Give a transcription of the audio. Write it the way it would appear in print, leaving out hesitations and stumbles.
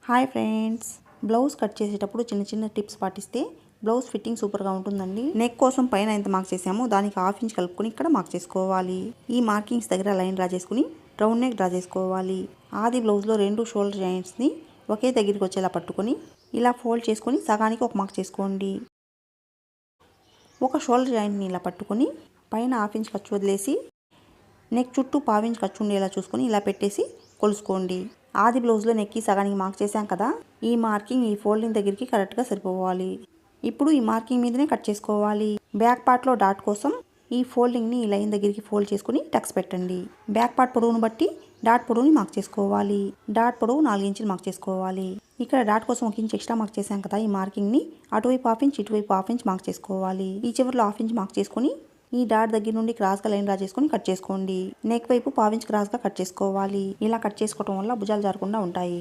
Hi friends, blouse cut చేసేటప్పుడు చిన్న చిన్న టిప్స్ పాటిస్తే బ్లౌజ్ ఫిట్టింగ్ సూపర్గా ఉంటుందండి. నెక్ కోసం పైన ఎంత మార్క్ చేసామో దానికి 1/2 ఇంచ్ కలుపుకొని ఇక్కడ మార్క్ చేసుకోవాలి. ఈ మార్కింగ్స్ దగ్గర లైన్ డ్రా చేసుకుని రౌండ్ నెక్ డ్రా చేసుకోవాలి. ఆది బ్లౌజ్లో 2 షోల్డర్ జాయింట్స్ని ఒకే దగ్గరికి వచ్చేలా పట్టుకొని ఇలా ఫోల్డ్ చేసుకొని సగానికి ఒక మార్క్ చేసుకోండి. ఒక షోల్డర్ జాయింట్ని ఇలా పట్టుకొని పైన 1/2 ఇంచ్ ఖర్చు వదిలేసి నెక్ చుట్టూ 1/4 ఇంచ్ ఖర్చు ఉండేలా చూసుకొని ఇలా పెట్టేసి కొలుసుకోండి. ఆది బ్లౌజ్లో నెక్కి సగానికి మార్క్ చేసాం కదా, ఈ మార్కింగ్ ఈ ఫోల్డింగ్ దగ్గరికి కరెక్ట్గా సరిపోవాలి. ఇప్పుడు ఈ మార్కింగ్ మీదనే కట్ చేసుకోవాలి. బ్యాక్ పార్ట్లో డాట్ కోసం ఈ ఫోల్డింగ్ని ఈ లైన్ దగ్గరికి ఫోల్డ్ చేసుకుని టక్స్ పెట్టండి. బ్యాక్ పార్ట్ పొడవును బట్టి డాట్ పొడవుని మార్క్ చేసుకోవాలి. డాట్ పొడవు 4 ఇంచులు మార్క్ చేసుకోవాలి. ఇక్కడ డాట్ కోసం 1 ఇంచ్ ఎక్స్ట్రా మార్క్ చేసాం కదా, ఈ మార్కింగ్ని అటువైపు 1/2 ఇంచ్ ఇటువైపు 1/2 ఇంచ్ మార్క్ చేసుకోవాలి. ఈ చివరిలో 1/2 ఇంచ్ మార్క్ చేసుకొని ఈ డాట్ దగ్గర నుండి క్రాస్గా లైన్ డ్రా చేసుకొని కట్ చేసుకోండి. నెక్ వైపు 1/4 ఇంచ్ క్రాస్గా కట్ చేసుకోవాలి. ఇలా కట్ చేసుకోవడం వల్ల భుజాలు జారకుండా ఉంటాయి.